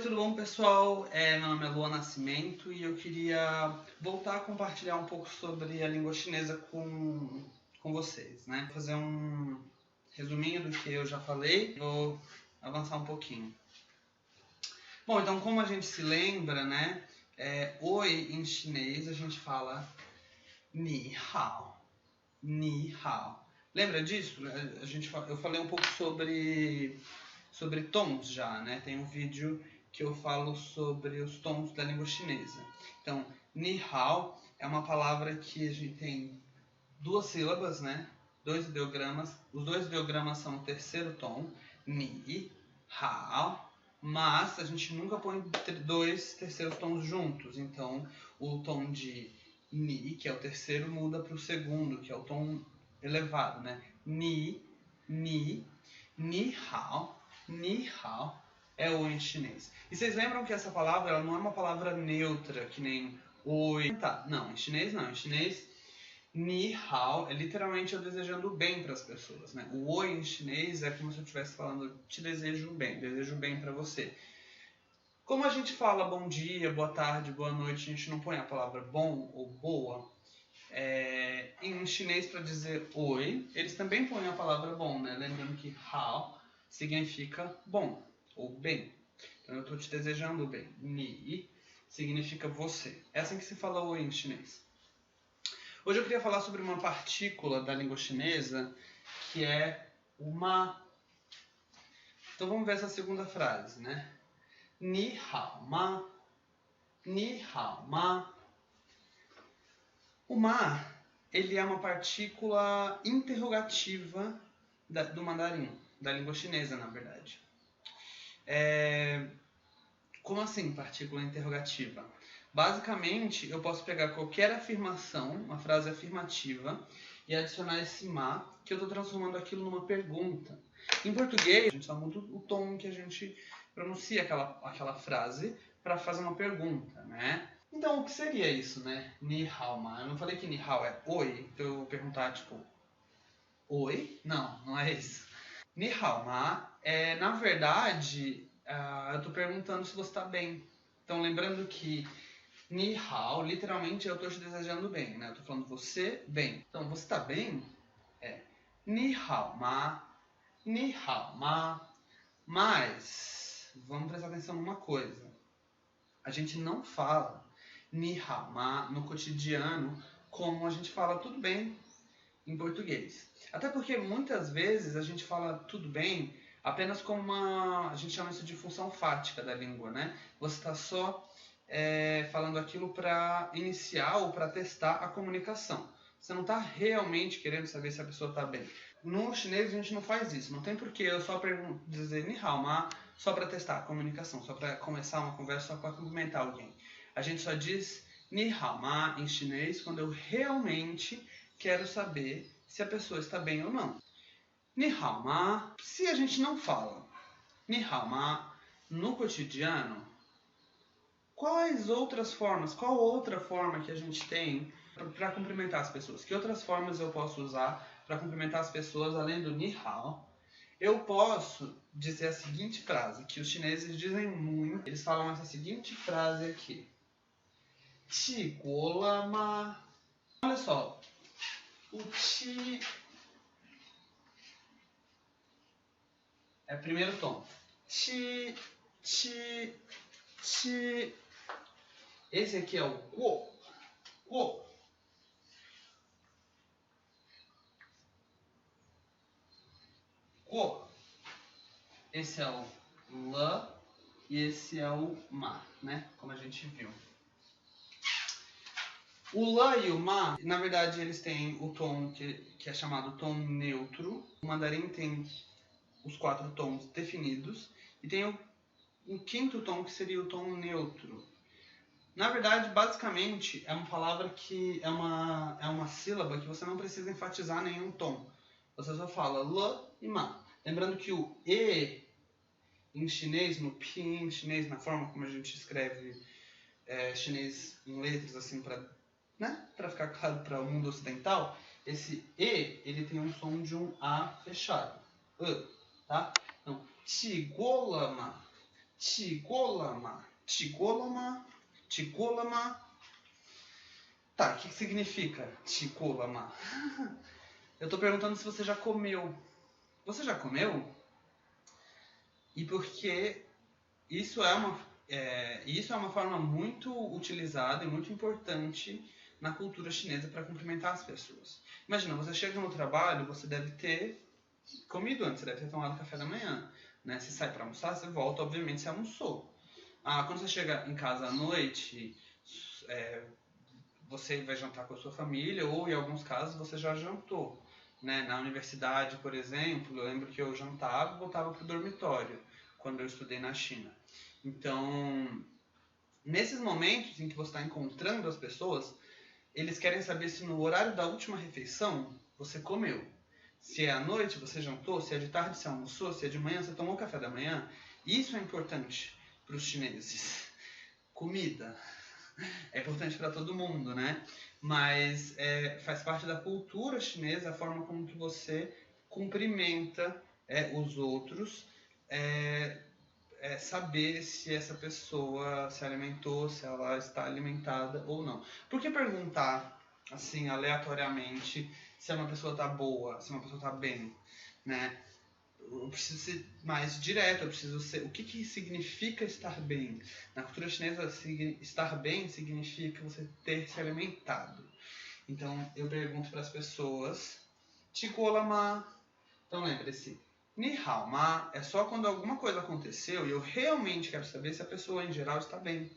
tudo bom, pessoal? Meu nome é Luan Nascimento e eu queria voltar a compartilhar um pouco sobre a língua chinesa com vocês, né? Vou fazer um resuminho do que eu já falei, vou avançar um pouquinho. Bom, então como a gente se lembra, né? Oi em chinês a gente fala ni hao, ni hao. Lembra disso? Eu falei um pouco sobre tons já, né? Tem um vídeo que eu falo sobre os tons da língua chinesa. Então, ni hao é uma palavra que a gente tem duas sílabas, né? Dois ideogramas. Os dois ideogramas são o terceiro tom, ni hao, mas a gente nunca põe dois terceiros tons juntos. Então, o tom de ni, que é o terceiro, muda para o segundo, que é o tom elevado, né? Ni hao. Ni hao é oi em chinês. E vocês lembram que essa palavra ela não é uma palavra neutra, que nem oi. Tá, não, em chinês não. Em chinês, ni hao é literalmente eu desejando bem para as pessoas, né? O oi em chinês é como se eu estivesse falando te desejo bem para você. Como a gente fala bom dia, boa tarde, boa noite, a gente não põe a palavra bom ou boa. Em chinês, para dizer oi, eles também põem a palavra bom, né? Lembrando que hao significa bom ou bem. Então eu estou te desejando bem. Ni significa você. É assim que se fala oi em chinês. Hoje eu queria falar sobre uma partícula da língua chinesa que é o ma. Então vamos ver essa segunda frase, né? Ni hao ma. Ni hao ma. O ma, ele é uma partícula interrogativa do mandarim, da língua chinesa, na verdade. Como assim partícula interrogativa? Basicamente, eu posso pegar qualquer afirmação, uma frase afirmativa, e adicionar esse ma, que eu estou transformando aquilo numa pergunta. Em português, a gente só muda o tom que a gente pronuncia aquela frase para fazer uma pergunta, né? Então, o que seria isso, né? Ni hao ma. Eu não falei que ni hao é oi, então eu vou perguntar, tipo, oi? Não, não é isso. Ni hao ma na verdade, eu estou perguntando se você está bem. Então, lembrando que ni hao, literalmente, eu estou te desejando bem, né? Eu estou falando você bem. Então, você está bem? É ni hao ma, ni hao ma. Mas, vamos prestar atenção numa coisa. A gente não fala ni hao ma no cotidiano como a gente fala tudo bem em português. Até porque muitas vezes a gente fala tudo bem apenas como a gente chama isso de função fática da língua, né? Você está só falando aquilo para iniciar ou para testar a comunicação. Você não está realmente querendo saber se a pessoa está bem. No chinês a gente não faz isso. Não tem porquê eu só dizer ni hao ma só para testar a comunicação, só para começar uma conversa, só para cumprimentar alguém. A gente só diz ni hao ma em chinês quando eu realmente quero saber se a pessoa está bem ou não. Ni hao ma, se a gente não fala ni hao ma no cotidiano, qual outra forma que a gente tem para cumprimentar as pessoas? Que outras formas eu posso usar para cumprimentar as pessoas além do ni hao? Eu posso dizer a seguinte frase, que os chineses dizem muito, eles falam essa seguinte frase aqui. Qi guo le ma. Olha só, o qi é o primeiro tom. Qi, qi, qi. Esse aqui é o guo, guo. Guo. Esse é o le e esse é o ma, né? Como a gente viu. O le e o ma, na verdade, eles têm o tom que é chamado tom neutro. O mandarim tem os 4 tons definidos e tem o quinto tom que seria o tom neutro. Na verdade, basicamente, é uma palavra que é uma sílaba que você não precisa enfatizar nenhum tom. Você só fala le e ma. Lembrando que o e em chinês, no pinyin chinês, na forma como a gente escreve chinês em letras, assim, para ficar claro para o mundo ocidental, esse e, ele tem um som de um A fechado. Tá? Então, qi guo le ma. 起过了吗？起过了吗？起过了吗？Tá, o que significa 起过了吗? Eu tô perguntando se você já comeu. Você já comeu? E porque isso é uma forma muito utilizada e muito importante na cultura chinesa para cumprimentar as pessoas. Imagina, você chega no trabalho, você deve ter comido antes, você deve ter tomado café da manhã. Né? Se sai para almoçar, você volta, obviamente, você almoçou. Quando você chega em casa à noite, você vai jantar com a sua família, ou em alguns casos você já jantou. Né? Na universidade, por exemplo, eu lembro que eu jantava e voltava para o dormitório, quando eu estudei na China. Então, nesses momentos em que você está encontrando as pessoas, eles querem saber se no horário da última refeição você comeu. Se é à noite você jantou, se é de tarde você almoçou, se é de manhã você tomou café da manhã. Isso é importante para os chineses. Comida é importante para todo mundo, né? Mas faz parte da cultura chinesa a forma como que você cumprimenta os outros, saber se essa pessoa se alimentou, se ela está alimentada ou não. Por que perguntar, assim, aleatoriamente, se uma pessoa está boa, se uma pessoa está bem, né? Eu preciso ser mais direto, eu preciso ser... O que significa estar bem? Na cultura chinesa, estar bem significa você ter se alimentado. Então, eu pergunto para as pessoas, Tikolama. Então, lembre-se, Ni hao ma é só quando alguma coisa aconteceu e eu realmente quero saber se a pessoa em geral está bem.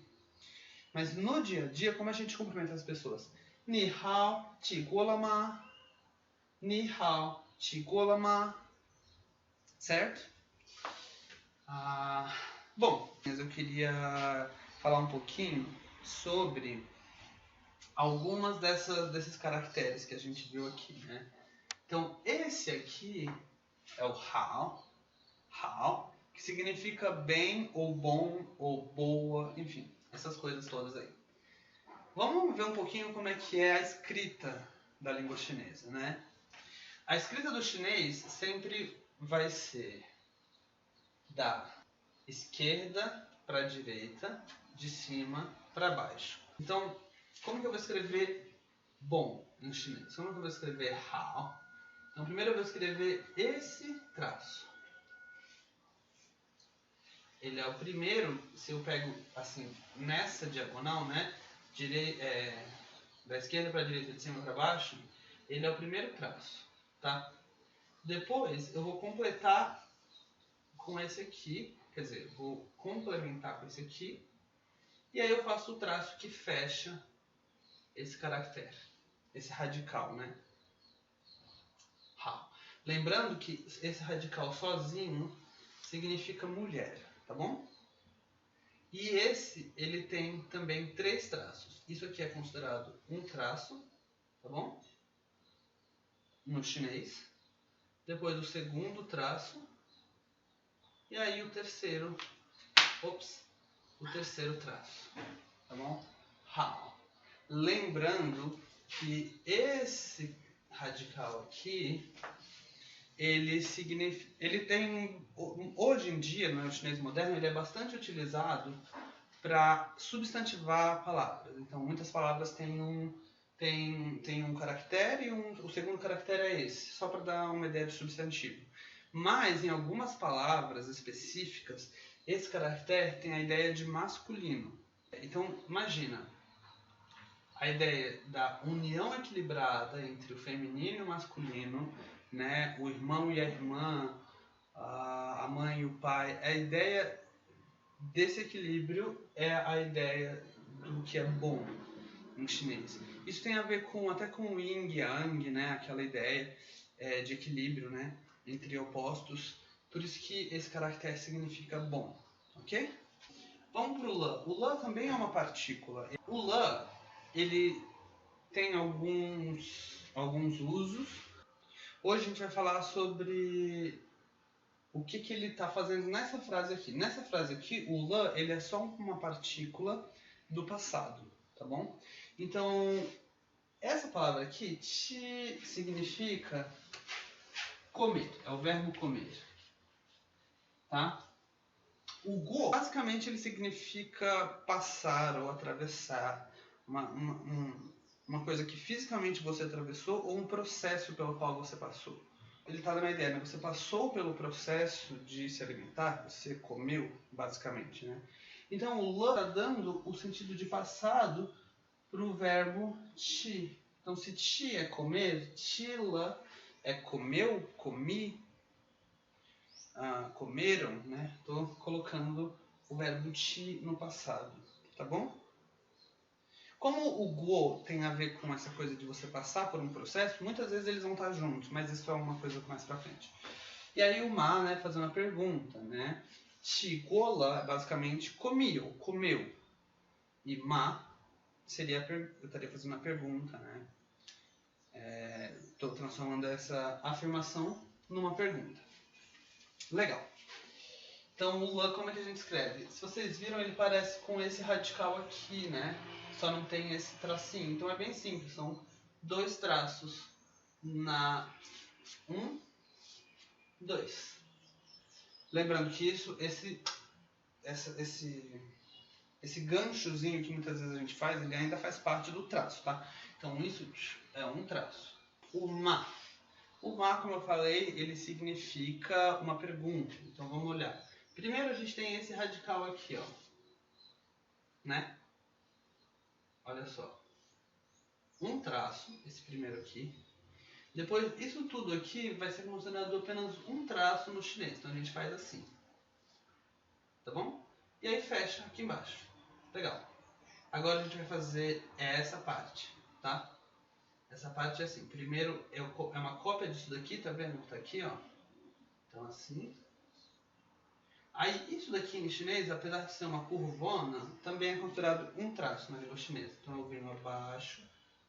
Mas no dia a dia, como a gente cumprimenta as pessoas? Ni hao, ti guo le ma? Ni hao, ti guo le ma? Certo? Bom, mas eu queria falar um pouquinho sobre algumas desses caracteres que a gente viu aqui, né? Então, esse aqui é o hao, que significa bem, ou bom, ou boa, enfim, essas coisas todas aí. Vamos ver um pouquinho como é que é a escrita da língua chinesa, né? A escrita do chinês sempre vai ser da esquerda para a direita, de cima para baixo. Então, como que eu vou escrever bom em chinês? Como que eu vou escrever hao? Então, primeiro eu vou escrever esse traço. Ele é o primeiro, se eu pego assim, nessa diagonal, né? Da esquerda para a direita, de cima para baixo, ele é o primeiro traço, tá? Depois eu vou completar com esse aqui, quer dizer, vou complementar com esse aqui, e aí eu faço o traço que fecha esse caractere, esse radical, né? Ha. Lembrando que esse radical sozinho significa mulher, tá bom? E esse, ele tem também 3 traços. Isso aqui é considerado um traço, tá bom? No chinês. Depois o segundo traço. E aí o terceiro traço, tá bom? Hao. Lembrando que esse radical aqui, ele tem, hoje em dia, no chinês moderno, ele é bastante utilizado para substantivar palavras. Então, muitas palavras têm um caractere e o segundo caractere é esse, só para dar uma ideia de substantivo. Mas, em algumas palavras específicas, esse caractere tem a ideia de masculino. Então, imagina a ideia da união equilibrada entre o feminino e o masculino, né? O irmão e a irmã, a mãe e o pai. A ideia desse equilíbrio é a ideia do que é bom em chinês. Isso tem a ver até com o yin e yang, né? Aquela ideia de equilíbrio, né? Entre opostos. Por isso que esse caractere significa bom, ok? Vamos para o le. O le também é uma partícula. O le, ele tem alguns usos. Hoje a gente vai falar sobre o que ele está fazendo nessa frase aqui. Nessa frase aqui, o le, ele é só uma partícula do passado, tá bom? Então, essa palavra aqui, ti, significa comer. É o verbo comer, tá? O go, basicamente, ele significa passar ou atravessar uma coisa que fisicamente você atravessou ou um processo pelo qual você passou. Ele está dando a ideia, né? Você passou pelo processo de se alimentar, você comeu, basicamente, né? Então, o la está dando o sentido de passado para o verbo ti. Então, se ti é comer, tila é comeu, comi, comeram, né? Estou colocando o verbo ti no passado, tá bom? Como o go tem a ver com essa coisa de você passar por um processo, muitas vezes eles vão estar juntos, mas isso é uma coisa mais pra frente. E aí o ma, né, fazendo a pergunta, né? Ti gola, basicamente, comi ou comeu. E ma seria, eu estaria fazendo a pergunta, né? Estou transformando essa afirmação numa pergunta. Legal. Então, o la, como é que a gente escreve? Se vocês viram, ele parece com esse radical aqui, né? Só não tem esse tracinho. Então, é bem simples. São 2 traços na 1, 2. Lembrando que esse ganchozinho que muitas vezes a gente faz, ele ainda faz parte do traço, tá? Então, isso é um traço. O ma, como eu falei, ele significa uma pergunta. Então, vamos olhar. Primeiro, a gente tem esse radical aqui, ó. Né? Olha só. Um traço, esse primeiro aqui. Depois, isso tudo aqui vai ser considerado apenas um traço no chinês. Então, a gente faz assim. Tá bom? E aí, fecha aqui embaixo. Legal. Agora, a gente vai fazer essa parte, tá? Essa parte é assim. Primeiro, é uma cópia disso daqui, tá vendo que tá aqui, ó? Então, assim. Aí, isso daqui em chinês, apesar de ser uma curvona, também é considerado um traço na língua chinesa. Então, eu venho abaixo,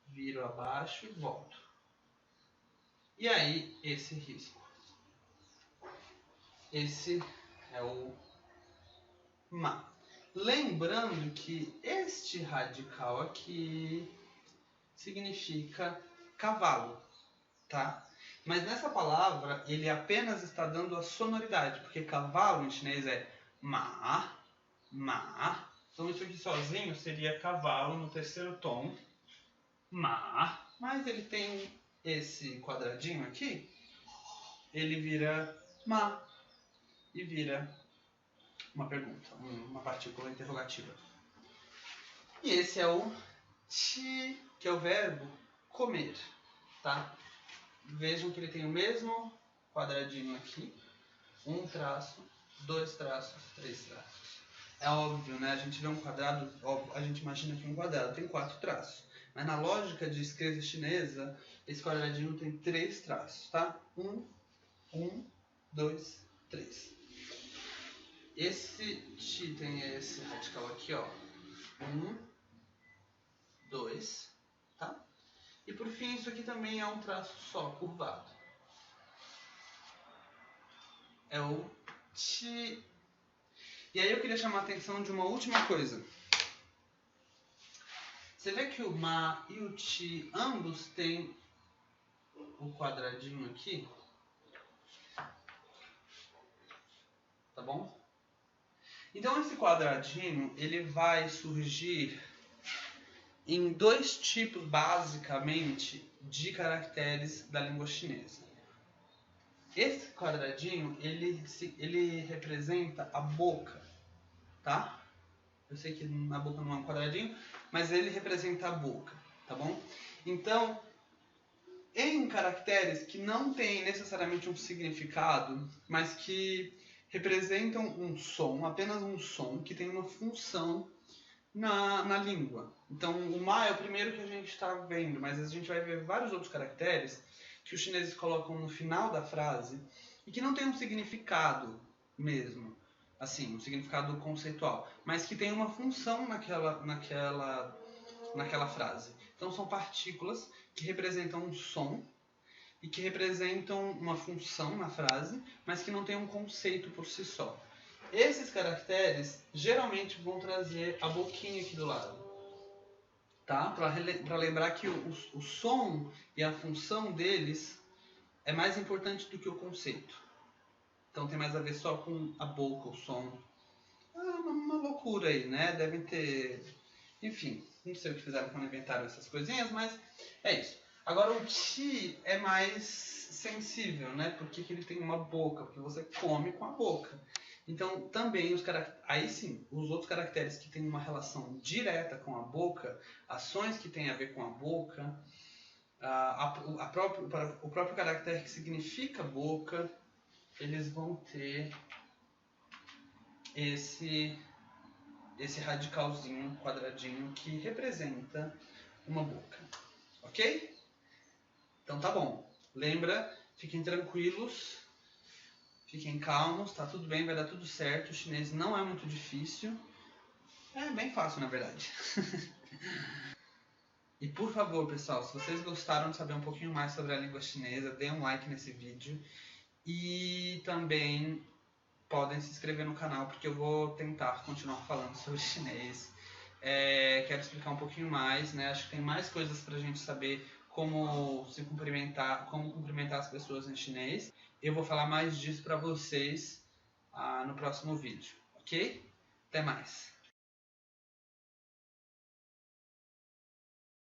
viro abaixo e volto. E aí, esse risco. Esse é o ma. Lembrando que este radical aqui significa cavalo, tá? Mas nessa palavra, ele apenas está dando a sonoridade, porque cavalo em chinês é ma, ma. Então isso aqui sozinho seria cavalo no terceiro tom, ma. Mas ele tem esse quadradinho aqui, ele vira ma e vira uma pergunta, uma partícula interrogativa. E esse é o ti, que é o verbo comer, tá? Vejam que ele tem o mesmo quadradinho aqui, um traço, 2 traços, 3 traços. É óbvio, né? A gente vê um quadrado, a gente imagina que um quadrado tem 4 traços. Mas na lógica de escrita chinesa, esse quadradinho tem 3 traços, tá? 1, 2, 3. Esse ti tem esse radical aqui, ó. 1, 2, tá? E por fim, isso aqui também é um traço só, curvado. É o ti. E aí eu queria chamar a atenção de uma última coisa. Você vê que o ma e o ti, ambos têm o quadradinho aqui? Tá bom? Então esse quadradinho, ele vai surgir em 2 tipos, basicamente, de caracteres da língua chinesa. Esse quadradinho, ele representa a boca, tá? Eu sei que a boca não é um quadradinho, mas ele representa a boca, tá bom? Então, em caracteres que não têm necessariamente um significado, mas que representam um som, apenas um som, que tem uma função na língua. Então, o ma é o primeiro que a gente está vendo, mas a gente vai ver vários outros caracteres que os chineses colocam no final da frase e que não tem um significado mesmo, assim, um significado conceitual, mas que tem uma função naquela frase. Então, são partículas que representam um som e que representam uma função na frase, mas que não tem um conceito por si só. Esses caracteres geralmente vão trazer a boquinha aqui do lado, tá? Para lembrar que o som e a função deles é mais importante do que o conceito. Então tem mais a ver só com a boca, o som. uma loucura aí, né? Devem ter... Enfim, não sei o que fizeram quando inventaram essas coisinhas, mas é isso. Agora o ti é mais sensível, né? Porque que ele tem uma boca, porque você come com a boca. Então também aí sim, os outros caracteres que têm uma relação direta com a boca, ações que têm a ver com a boca, o próprio caractere que significa boca, eles vão ter esse radicalzinho quadradinho que representa uma boca, ok? Então tá bom. Lembra, fiquem tranquilos, fiquem calmos, tá tudo bem, vai dar tudo certo. O chinês não é muito difícil, é bem fácil na verdade. E por favor, pessoal, se vocês gostaram de saber um pouquinho mais sobre a língua chinesa, dê um like nesse vídeo e também podem se inscrever no canal porque eu vou tentar continuar falando sobre chinês. Quero explicar um pouquinho mais, né? Acho que tem mais coisas pra gente saber como se cumprimentar, como cumprimentar as pessoas em chinês. Eu vou falar mais disso pra vocês no próximo vídeo, ok? Até mais!